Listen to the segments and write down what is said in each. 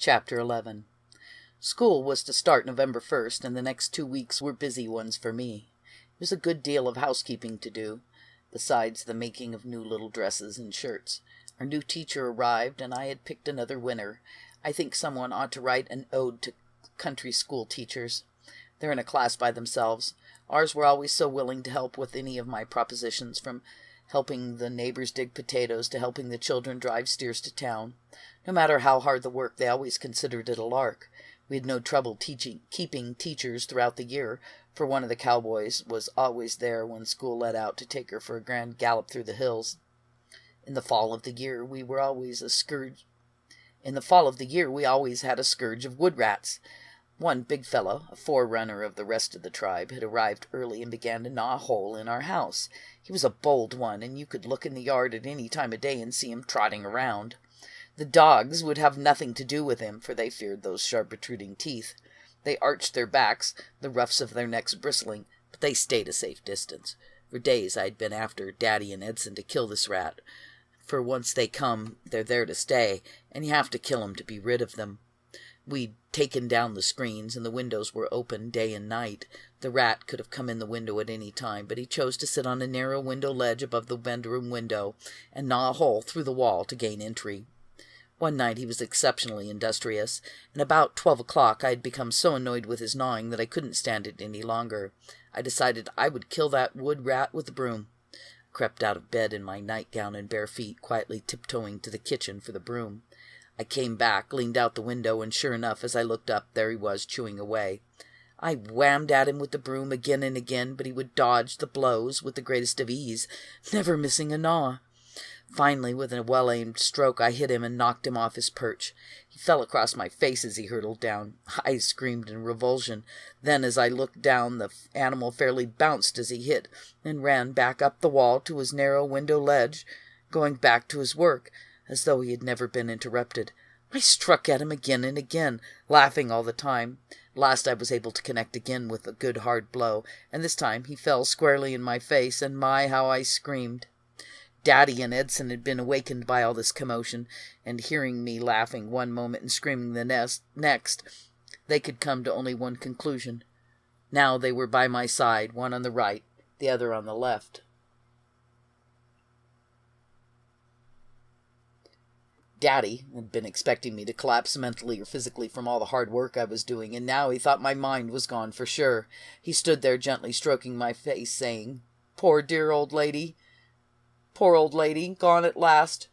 Chapter 11. School was to start November 1st, and the next 2 weeks were busy ones for me. There was a good deal of housekeeping to do, besides the making of new little dresses and shirts. Our new teacher arrived, and I had picked another winner. I think someone ought to write an ode to country school teachers. They're in a class by themselves. Ours were always so willing to help with any of my propositions, from helping the neighbors dig potatoes to helping the children drive steers to town. No matter how hard the work, they always considered it a lark. We had no trouble keeping teachers throughout the year, for one of the cowboys was always there when school let out to take her for a grand gallop through the hills. In the fall of the year, we always had a scourge of wood rats. One big fellow, a forerunner of the rest of the tribe, had arrived early and began to gnaw a hole in our house. He was a bold one, and you could look in the yard at any time of day and see him trotting around. The dogs would have nothing to do with him, for they feared those sharp protruding teeth. They arched their backs, the ruffs of their necks bristling, but they stayed a safe distance. For days I had been after Daddy and Edson to kill this rat, for once they come, they're there to stay, and you have to kill 'em to be rid of them. We'd taken down the screens, and the windows were open day and night. The rat could have come in the window at any time, but he chose to sit on a narrow window ledge above the bedroom window and gnaw a hole through the wall to gain entry. One night he was exceptionally industrious, and about 12 o'clock I had become so annoyed with his gnawing that I couldn't stand it any longer. I decided I would kill that wood rat with a broom. I crept out of bed in my nightgown and bare feet, quietly tiptoeing to the kitchen for the broom. I came back, leaned out the window, and sure enough, as I looked up, there he was, chewing away. I whammed at him with the broom again and again, but he would dodge the blows with the greatest of ease, never missing a gnaw. Finally, with a well-aimed stroke, I hit him and knocked him off his perch. He fell across my face as he hurtled down. I screamed in revulsion. Then, as I looked down, the animal fairly bounced as he hit, and ran back up the wall to his narrow window ledge, going back to his work, as though he had never been interrupted. I struck at him again and again, laughing all the time. Last I was able to connect again with a good hard blow, and this time he fell squarely in my face, and my, how I screamed. Daddy and Edson had been awakened by all this commotion, and hearing me laughing one moment and screaming the next, they could come to only one conclusion. Now they were by my side, one on the right, the other on the left. Daddy had been expecting me to collapse mentally or physically from all the hard work I was doing, and now he thought my mind was gone for sure. He stood there gently stroking my face, saying, "Poor dear old lady. Poor old lady, gone at last.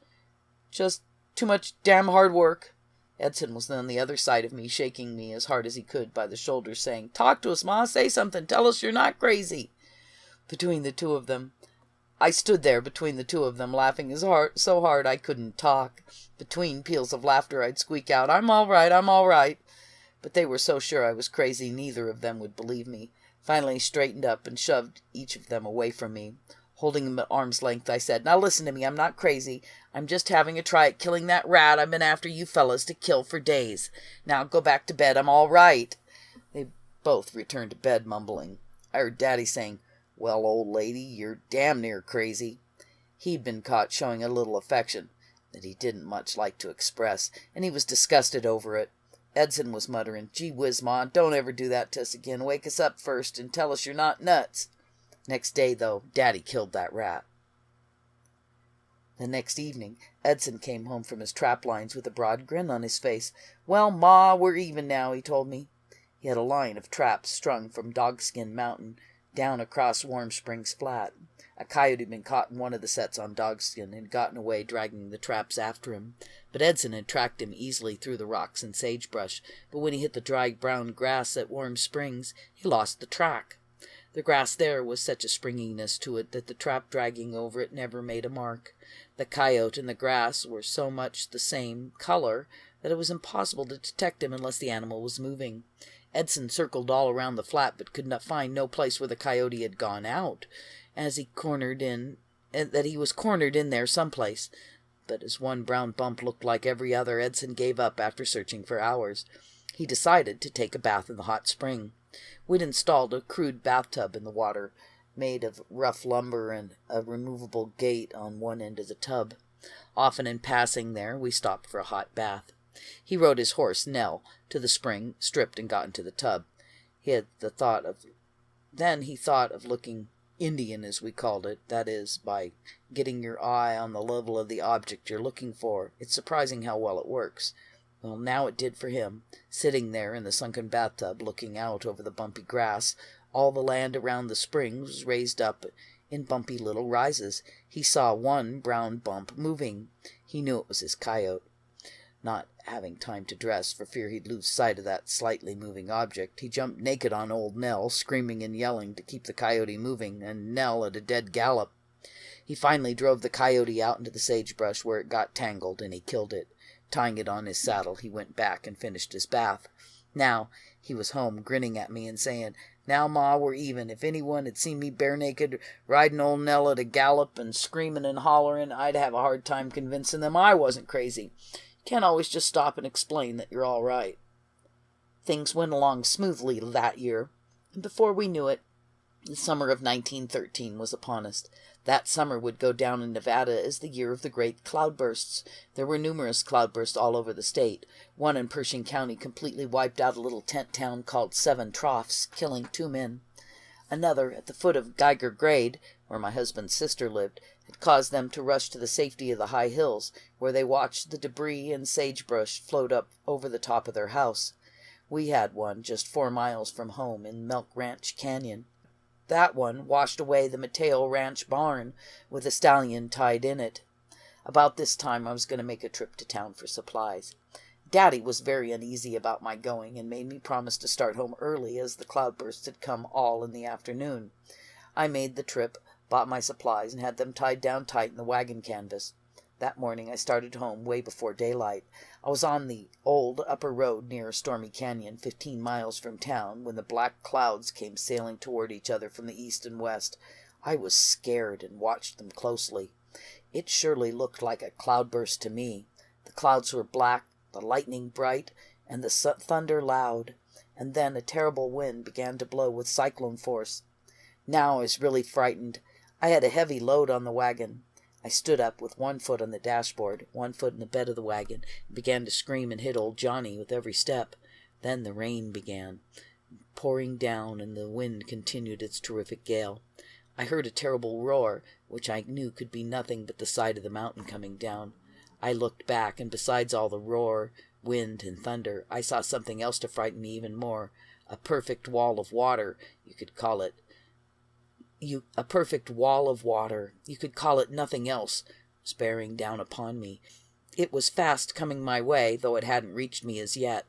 Just too much damn hard work." Edson was on the other side of me, shaking me as hard as he could by the shoulders, saying, "Talk to us, Ma. Say something. Tell us you're not crazy." I stood there between the two of them, laughing so hard I couldn't talk. Between peals of laughter I'd squeak out, "I'm all right, I'm all right." But they were so sure I was crazy, neither of them would believe me. Finally straightened up and shoved each of them away from me. Holding him at arm's length, I said, "Now listen to me. I'm not crazy. I'm just having a try at killing that rat I've been after you fellas to kill for days. Now go back to bed. I'm all right." They both returned to bed, mumbling. I heard Daddy saying, "Well, old lady, you're damn near crazy." He'd been caught showing a little affection that he didn't much like to express, and he was disgusted over it. Edson was muttering, "Gee whiz, Ma, don't ever do that to us again. Wake us up first and tell us you're not nuts." Next day, though, Daddy killed that rat. The next evening, Edson came home from his trap lines with a broad grin on his face. "Well, Ma, we're even now," he told me. He had a line of traps strung from Dogskin Mountain down across Warm Springs Flat. A coyote had been caught in one of the sets on Dogskin and had gotten away, dragging the traps after him. But Edson had tracked him easily through the rocks and sagebrush, but when he hit the dry brown grass at Warm Springs, he lost the track. The grass there was such a springiness to it that the trap dragging over it never made a mark. The coyote and the grass were so much the same color that it was impossible to detect him unless the animal was moving. Edson circled all around the flat, but could not find no place where the coyote had gone out, as he was cornered in there someplace. But as one brown bump looked like every other, Edson gave up after searching for hours. He decided to take a bath in the hot spring. We'd installed a crude bathtub in the water, made of rough lumber and a removable gate on one end of the tub. Often in passing there, we stopped for a hot bath. He rode his horse, Nell, to the spring, stripped, and got into the tub. Then he thought of looking Indian, as we called it, that is, by getting your eye on the level of the object you're looking for. It's surprising how well it works. Well, now it did for him, sitting there in the sunken bathtub, looking out over the bumpy grass. All the land around the spring was raised up in bumpy little rises. He saw one brown bump moving. He knew it was his coyote. Not having time to dress for fear he'd lose sight of that slightly moving object, he jumped naked on old Nell, screaming and yelling to keep the coyote moving, and Nell at a dead gallop. He finally drove the coyote out into the sagebrush, where it got tangled, and he killed it. Tying it on his saddle, he went back and finished his bath. Now he was home, grinning at me and saying, "Now, Ma, we're even. If anyone had seen me bare naked, riding old Nell at a gallop and screaming and hollering, I'd have a hard time convincing them I wasn't crazy. Can't always just stop and explain that you're all right." Things went along smoothly that year, and before we knew it, the summer of 1913 was upon us. That summer would go down in Nevada as the year of the great cloudbursts. There were numerous cloudbursts all over the state. One in Pershing County completely wiped out a little tent town called Seven Troughs, killing 2 men. Another, at the foot of Geiger Grade, where my husband's sister lived, had caused them to rush to the safety of the high hills, where they watched the debris and sagebrush float up over the top of their house. We had one just 4 miles from home in Milk Ranch Canyon. That one washed away the Mateo Ranch barn with a stallion tied in it. About this time I was going to make a trip to town for supplies. Daddy was very uneasy about my going and made me promise to start home early, as the cloudbursts had come all in the afternoon. I made the trip, bought my supplies, and had them tied down tight in the wagon canvas. That morning I started home way before daylight. I was on the old upper road near Stormy Canyon, 15 miles from town, when the black clouds came sailing toward each other from the east and west. I was scared and watched them closely. It surely looked like a cloudburst to me. The clouds were black, the lightning bright, and the thunder loud. And then a terrible wind began to blow with cyclone force. Now I was really frightened. I had a heavy load on the wagon. I stood up with 1 foot on the dashboard, 1 foot in the bed of the wagon, and began to scream and hit old Johnny with every step. Then the rain began pouring down, and the wind continued its terrific gale. I heard a terrible roar, which I knew could be nothing but the side of the mountain coming down. I looked back, and besides all the roar, wind, and thunder, I saw something else to frighten me even more. A perfect wall of water, you could call it. A perfect wall of water, you could call it nothing else, was bearing down upon me. It was fast coming my way, though it hadn't reached me as yet.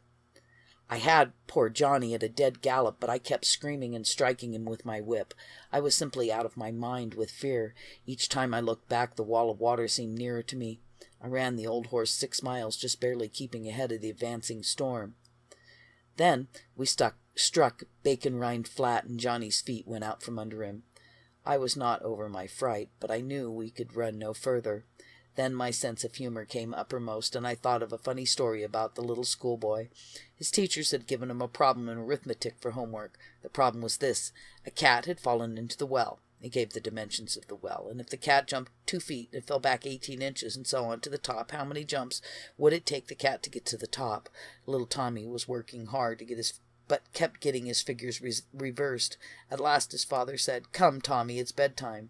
I had poor Johnny at a dead gallop, but I kept screaming and striking him with my whip. I was simply out of my mind with fear. Each time I looked back, the wall of water seemed nearer to me. I ran the old horse 6 miles, just barely keeping ahead of the advancing storm. Then we struck Bacon Rind Flat, and Johnny's feet went out from under him. I was not over my fright, but I knew we could run no further. Then my sense of humor came uppermost, and I thought of a funny story about the little schoolboy. His teachers had given him a problem in arithmetic for homework. The problem was this: a cat had fallen into the well. It gave the dimensions of the well, and if the cat jumped 2 feet and fell back 18 inches and so on to the top, how many jumps would it take the cat to get to the top? Little Tommy was working hard to get but kept getting his figures reversed. At last his father said, "Come, Tommy, it's bedtime."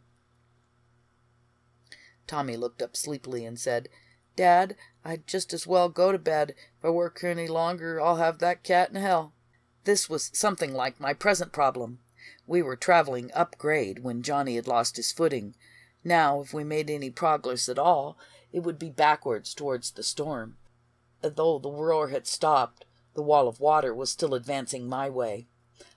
Tommy looked up sleepily and said, "Dad, I'd just as well go to bed. If I work here any longer, I'll have that cat in hell." This was something like my present problem. We were traveling up grade when Johnny had lost his footing. Now, if we made any progress at all, it would be backwards towards the storm. Though the roar had stopped, the wall of water was still advancing my way.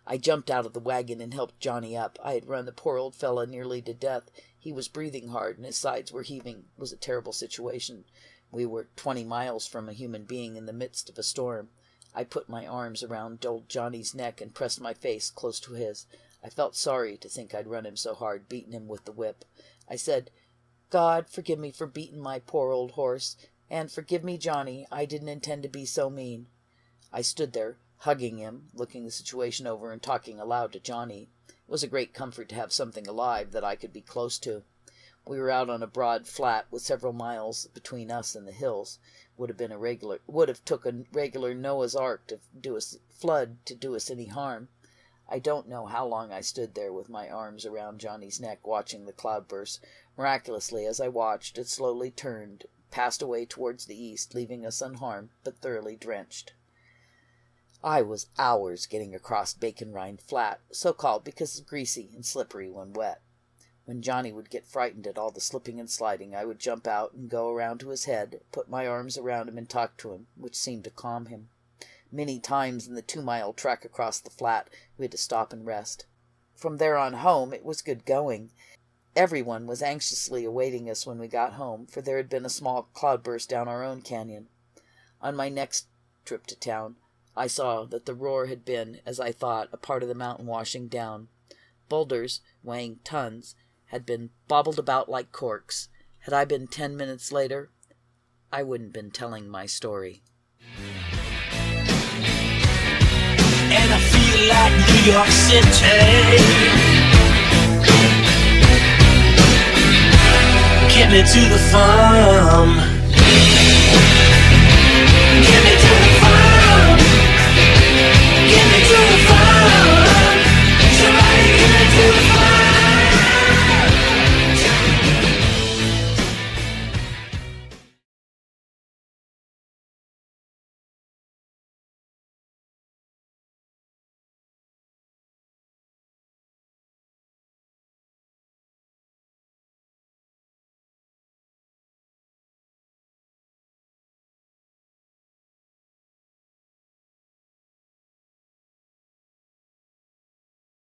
I jumped out of the wagon and helped Johnny up. I had run the poor old fellow nearly to death. He was breathing hard, and his sides were heaving. It was a terrible situation. We were 20 miles from a human being in the midst of a storm. I put my arms around old Johnny's neck and pressed my face close to his. I felt sorry to think I'd run him so hard, beaten him with the whip. I said, "God, forgive me for beating my poor old horse, and forgive me, Johnny. I didn't intend to be so mean." I stood there, hugging him, looking the situation over and talking aloud to Johnny. It was a great comfort to have something alive that I could be close to. We were out on a broad flat with several miles between us and the hills. Would have took a regular Noah's Ark to do us any harm. I don't know how long I stood there with my arms around Johnny's neck, watching the cloudburst. Miraculously, as I watched, it slowly turned, passed away towards the east, leaving us unharmed, but thoroughly drenched. I was hours getting across Bacon Rind Flat, so called because it's greasy and slippery when wet. When Johnny would get frightened at all the slipping and sliding, I would jump out and go around to his head, put my arms around him and talk to him, which seemed to calm him. Many times in the 2-mile trek across the flat, we had to stop and rest. From there on home, it was good going. Everyone was anxiously awaiting us when we got home, for there had been a small cloudburst down our own canyon. On my next trip to town, I saw that the roar had been, as I thought, a part of the mountain washing down. Boulders, weighing tons, had been bobbled about like corks. Had I been 10 minutes later, I wouldn't been telling my story. And I feel like New York City. Get me to the farm.